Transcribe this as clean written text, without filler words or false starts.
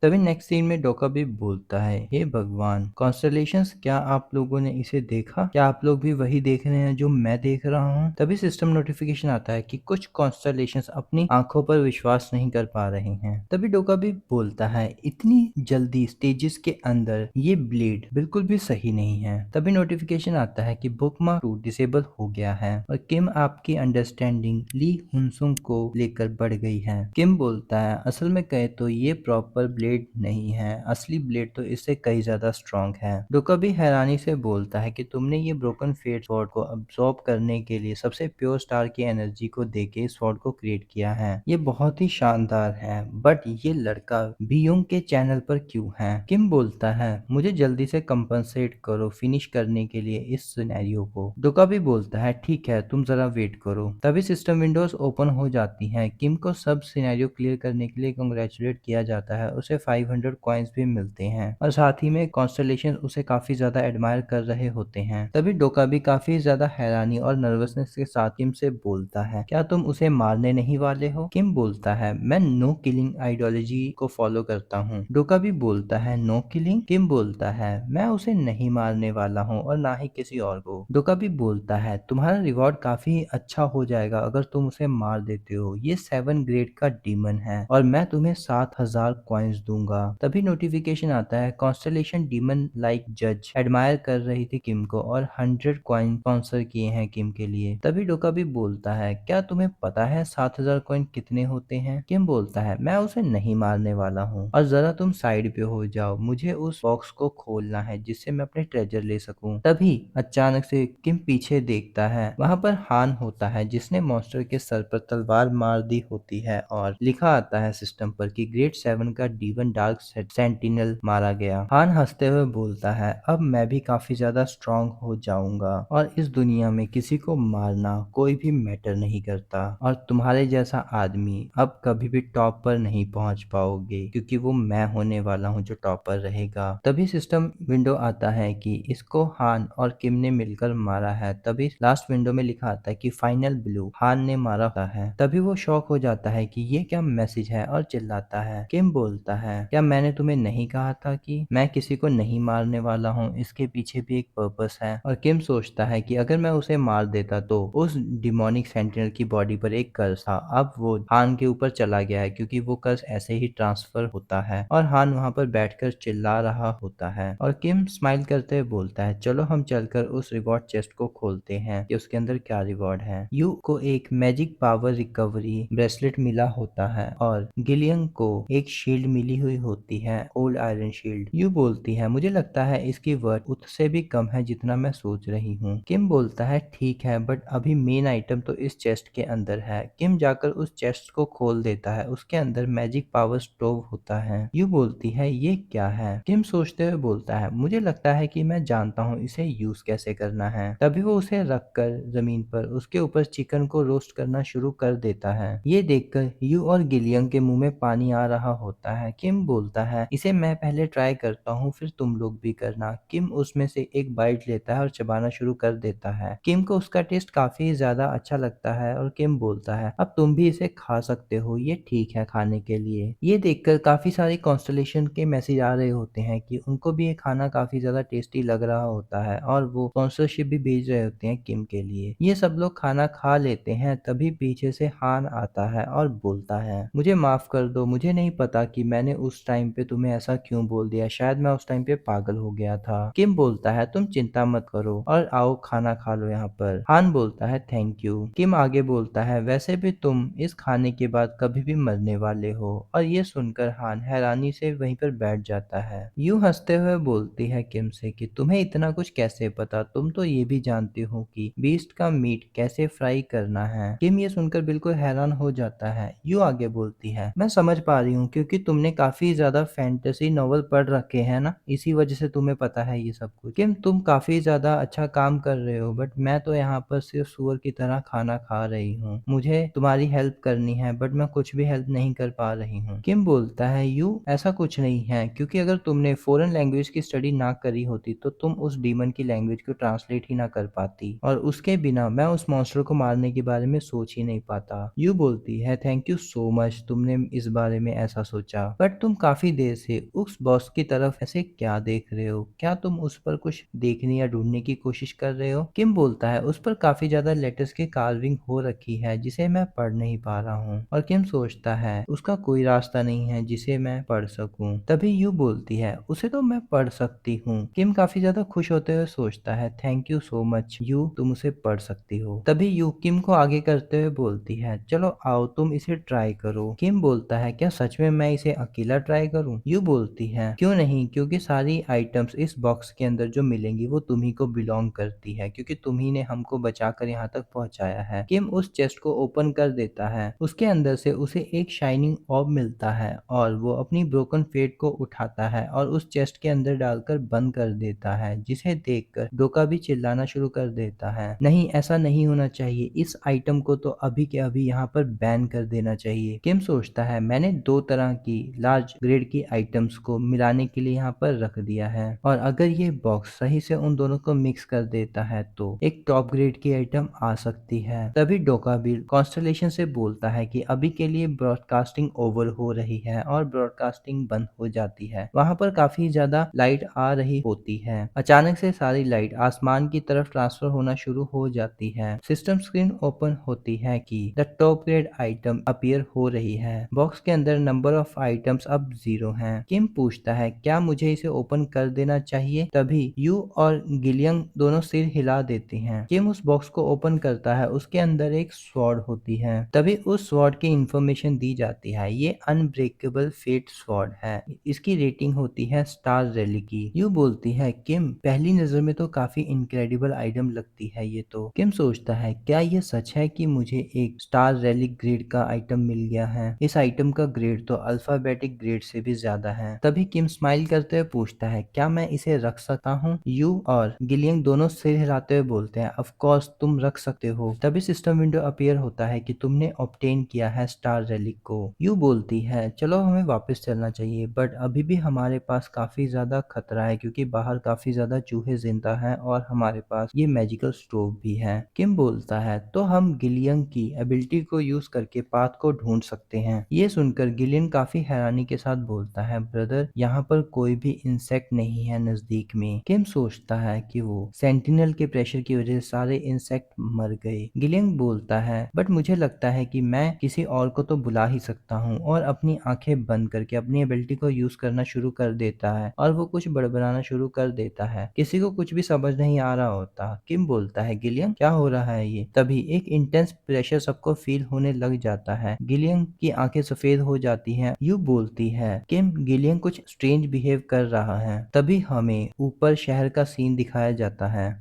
तभी next scene में डोका भी बोलता है, हे भगवान, कॉन्स्टलेशंस, क्या आप लोगों ने इसे देखा? क्या आप लोग भी वही देख रहे हैं जो मैं देख रहा हूँ? तभी सिस्टम नोटिफिकेशन आता है कि कुछ कॉन्स्टलेशंस अपनी आंखों पर विश्वास नहीं कर पा रहे हैं। तभी डोका भी बोलता है, इतनी जल्दी स्टेजेस के अंदर ये ब्लेड बिल्कुल भी सही नहीं है। तभी नोटिफिकेशन आता है कि बुकमार्क 2 डिसेबल हो गया है और किम आपकी अंडरस्टैंडिंग ली हुनसुंग को लेकर बढ़ गई है। किम बोलता है, असल में कहे तो ये प्रॉपर ब्लेड नहीं है, असली ब्लेड तो इससे कई ज्यादा स्ट्रॉन्ग है। डोका भी हैरानी से बोलता है कि तुमने ये ब्रोकन फेट स्वॉर्ड को अब्सॉर्ब करने के लिए सबसे प्योर स्टार की एनर्जी को देके इस स्वॉर्ड को क्रिएट किया है। ये बहुत ही शानदार है, बट ये लड़का बीयोंग के चैनल पर क्यों है? किम बोलता है, मुझे जल्दी से कंपनसेट करो फिनिश करने के लिए इस सिनेरियो को। डोका भी बोलता है, ठीक है, तुम जरा वेट करो। तभी सिस्टम विंडोज ओपन हो जाती हैं। किम को सब सिनेरियो क्लियर करने के लिए कंग्रेचुलेट किया जाता है, उसे 500 कॉइन्स भी मिलते हैं और साथ ही में कॉन्स्टलेशन उसे काफी ज्यादा एडमायर कर रहे होते हैं। तभी डोका भी काफी ज्यादा हैरानी और नर्वसनेस के साथ किम से बोलता है, क्या तुम उसे मारने नहीं वाले हो? किम बोलता है, मैं नो किलिंग आइडियोलॉजी को फॉलो करता हूँ। डोका भी बोलता है, नो किलिंग? किम बोलता है, मैं उसे नहीं मारने वाला हूँ और ना ही किसी और को। डोका भी बोलता है, तुम्हारा रिवॉर्ड काफी अच्छा हो जाएगा अगर तुम उसे मार देते हो। ये 7 ग्रेड का डीमन है और मैं तुम्हें 7000 कॉइन्स दूंगा। तभी नोटिफिकेशन आता है, कॉन्स्टलेशन डीमन लाइक जज एडमायर कर रही थी किम को और 100 कॉइन स्पॉन्सर किए हैं किम के लिए। तभी डोका भी बोलता है, क्या तुम्हें पता है 7000 कॉइन कितने होते हैं? किम बोलता है, मैं उसे नहीं मारने वाला हूँ और जरा तुम साइड पे हो जाओ, मुझे उस बॉक्स को खोलना है जिससे मैं अपने ट्रेजर ले सकूं। तभी अचानक से किम पीछे देखता है, वहां पर हान होता है जिसने मॉन्स्टर के सर पर तलवार मार दी होती है और लिखा आता है सिस्टम पर कि ग्रेड 7 का डीवन डार्क सेंटिनल मारा गया। हान हंसते हुए बोलता है, अब मैं भी काफी ज्यादा स्ट्रांग हो जाऊंगा और इस दुनिया में किसी को मारना कोई भी मैटर नहीं करता और तुम्हारे जैसा आदमी अब कभी भी टॉप पर नहीं पहुंच पाओगे, क्योंकि वो मैं होने वाला हूं जो टॉपर रहेगा। तभी सिस्टम विंडो आता है कि इसको हान और किम ने मिलकर मारा है। तभी लास्ट विंडो में लिखा आता है कि फाइनल ब्लू हान ने मारा होता है। तभी वो शॉक हो जाता है कि ये क्या मैसेज है और चिल्लाता है। किम बोलता है, क्या मैंने तुम्हें नहीं कहा था कि मैं किसी को नहीं मारने वाला हूँ, इसके पीछे भी एक पर्पस है। और किम सोचता है कि अगर मैं उसे मार देता तो उस डिमोनिक सेंटिनल की बॉडी पर एक कर्स था, अब वो हान के ऊपर चला गया है क्योंकि वो कर्स ऐसे ही ट्रांसफर होता है और हान वहां पर बैठकर चिल्ला रहा होता है। और किम स्माइल करते हुए बोलता है, चलो हम चलकर उस रिवॉर्ड चेस्ट को खोलते हैं कि उसके अंदर क्या रिवॉर्ड है। यू को एक मैजिक पावर रिकवरी ब्रेसलेट मिला होता है और गिलियन को एक शील्ड मिली हुई होती है, ओल्ड आयरन शील्ड। यू बोलती है, मुझे लगता है इसकी वर्थ उससे भी कम है जितना मैं सोच रही हूँ। किम बोलता है, ठीक है, बट अभी मेन आइटम तो इस चेस्ट के अंदर है। किम जाकर उस चेस्ट को खोल देता है, उसके अंदर मैजिक पावर स्टोव होता है। यू बोलती है, ये क्या है? किम सोचते हुए बोलता है, मुझे लगता है कि मैं जानता हूँ इसे यूज कैसे करना है। तभी वो उसे रखकर जमीन पर उसके ऊपर चिकन को रोस्ट करना शुरू कर देता है। ये देखकर यू और गिलियन के मुंह में पानी आ रहा होता है। किम बोलता है, इसे मैं पहले ट्राई करता हूँ, फिर तुम लोग भी करना। किम उसमें से एक बाइट लेता है और चबाना शुरू कर देता है। किम को उसका टेस्ट काफी ज्यादा अच्छा लगता है और किम बोलता है, अब तुम भी इसे खा सकते हो, ये ठीक है खाने के लिए। ये देखकर काफी सारी कॉन्स्टलेशन के मैसेज आ रहे होते हैं कि उनको भी ये खाना काफी ज्यादा टेस्टी लग रहा होता है और वो स्पॉन्सरशिप भी भेज रहे होते हैं किम के लिए। ये सब लोग खाना खा लेते हैं। तभी पीछे से हान आता है और बोलता है, मुझे माफ कर दो, मुझे नहीं पता कि मैंने उस टाइम पे तुम्हें ऐसा क्यों बोल दिया, शायद मैं उस टाइम पे पागल हो गया था। किम बोलता है, तुम चिंता मत करो और आओ खाना खा लो यहाँ पर। हान बोलता है, थैंक यू। किम आगे बोलता है, वैसे भी तुम इस खाने के बाद कभी भी मरने वाले हो। और ये सुनकर हान हैरानी से वहीं पर बैठ जाता है। यूं हंसते हुए बोलती है किम से कि तुम्हें इतना कुछ कैसे पता, तुम तो ये भी जानती हो कि बीस्ट का मीट कैसे फ्राई करना है। किम ये सुनकर बिल्कुल हैरान हो जाता है। यू आगे बोलती है, मैं समझ पा रही हूँ क्योंकि तुमने काफी ज्यादा फैंटेसी नॉवल पढ़ रखे हैं ना, इसी वजह से तुम्हें पता है ये सब कुछ। किम, तुम काफी ज्यादा अच्छा काम कर रहे हो, बट मैं तो यहाँ पर सिर्फ सुअर की तरह खाना खा रही हूँ। मुझे तुम्हारी हेल्प करनी है बट मैं कुछ भी हेल्प नहीं कर पा रही हूँ। किम बोलता है, यू ऐसा कुछ नहीं है, क्योंकि अगर तुमने फॉरेन लैंग्वेज की स्टडी ना करी होती तो तुम उस डीमन की लैंग्वेज को ट्रांसलेट ही ना कर पाती और उसके बिना मैं उस मॉन्स्टर को मारने के बारे में सोच ही नहीं पाता। यू बोलती है, थैंक यू सो मच, तुमने इस बारे में ऐसा सोचा, बट बट तुम काफी देर से उस बॉक्स की तरफ ऐसे क्या देख रहे हो? क्या तुम उस पर कुछ देखने या ढूंढने की कोशिश कर रहे हो? किम बोलता है, उस पर काफी ज्यादा लेटर्स की कार्विंग हो रखी है जिसे मैं पढ़ नहीं पा रहा हूँ। और किम सोचता है उसका कोई रास्ता नहीं है जिसे मैं पढ़ सकूं। तभी यू बोलती है, उसे तो मैं पढ़ सकती हूँ। किम काफी ज्यादा खुश होते हुए सोचता है, thank you so much you, तुम उसे पढ़ सकती हो। तभी यू किम को आगे करते हुए बोलती है, चलो आओ तुम इसे ट्राई करो। किम बोलता है, क्या सच में मैं इसे अकेला ट्राई करूं? यू बोलती है, क्यों नहीं, क्योंकि सारी आइटम्स इस बॉक्स के अंदर जो मिलेंगी वो तुम्ही को बिलोंग करती है, क्योंकि तुम्ही ने हमको बचाकर यहाँ तक पहुंचाया है। किम उस चेस्ट को ओपन कर देता है। उसके अंदर से उसे एक शाइनिंग ऑर्ब मिलता है और वो अपनी ब्रोकन फेट को उठाता है और उस चेस्ट के अंदर डालकर बंद कर देता है, जिसे देखकर डोका भी चिल्लाना शुरू कर देता है, नहीं ऐसा नहीं होना चाहिए, इस आइटम को तो अभी के अभी यहाँ पर बैन कर देना चाहिए। किम सोचता है, मैंने दो तरह की लार्ज ग्रेड की आइटम्स को मिलाने के लिए यहाँ पर रख दिया है और अगर ये बॉक्स सही से उन दोनों को मिक्स कर देता है तो एक टॉप ग्रेड की आइटम आ सकती है। तभी डोका भी कॉन्स्टलेशन से बोलता है कि अभी के लिए ब्रॉडकास्टिंग ओवर हो रही है और ब्रॉडकास्टिंग बंद हो जाती है। वहां पर काफी ज्यादा लाइट आ रही होती है। अचानक से सारी लाइट आसमान की तरफ ट्रांसफर होना शुरू हो जाती है। सिस्टम स्क्रीन ओपन होती है कि the top grade item appear हो रही है। बॉक्स के अंदर नंबर ऑफ आइटम्स अब 0 हैं। किम पूछता है, क्या मुझे इसे ओपन कर देना चाहिए? तभी यू और गिलियन दोनों सिर हिला देती हैं। किम उस बॉक्स को ओपन करता है, उसके अंदर एक स्वॉर्ड होती है। तभी उस स्वॉर्ड की इंफॉर्मेशन दी जाती है, ये अनब्रेकेबल फेट स्वॉर्ड है, इसकी रेटिंग होती है स्टार रैली की। यू बोलती है, किम पहली नजर में तो काफी इनक्रेडिबल आइटम लगती है ये तो। किम सोचता है, क्या ये सच है कि मुझे एक स्टार रैली ग्रेड का आइटम मिल गया है? इस आइटम का ग्रेड तो अल्फाबेटिक ग्रेड से भी ज्यादा है। तभी किम स्माइल करते हुए पूछता है, क्या मैं इसे रख सकता हूँ? यू और गिलियन दोनों सिर हिलाते हुए बोलते हैं, ऑफ कोर्स तुम रख सकते हो। तभी सिस्टम विंडो अपीयर होता है कि तुमने ऑब्टेन किया है स्टार रैली को। यू बोलती है, चलो हमें वापस चलना चाहिए, बट अभी भी हमारे पास काफी ज्यादा खतरा है क्योंकि बाहर काफी ज्यादा चूहे जिंदा हैं और हमारे पास ये मैजिकल स्टोव भी है। किम बोलता है, तो हम गिलियन की एबिलिटी को यूज करके पाथ को ढूंढ सकते हैं। ये सुनकर गिलियन काफी हैरानी के साथ बोलता है, ब्रदर यहाँ पर कोई भी इंसेक्ट नहीं है नजदीक में। किम सोचता है कि वो सेंटिनल के प्रेशर की वजह से सारे इंसेक्ट मर गए। गिलियन बोलता है, बट मुझे लगता है कि मैं किसी और को तो बुला ही सकता हूँ, और अपनी आंखें बंद करके अपनी एबिलिटी को यूज करना शुरू कर देता है और वो कुछ बड़बड़ाना शुरू कर देता है। किसी को कुछ भी समझ नहीं आ रहा होता। किम बोलता है, गिलियन क्या हो रहा है ये? तभी एक इंटेंस प्रेशर सबको फील होने लग जाता है। गिलियन की आंखें सफेद हो जाती हैं। यू बोलती है, किम गिलियन कुछ स्ट्रेंज बिहेव कर रहा है। तभी हमें ऊपर शहर का सीन दिखाया जाता है।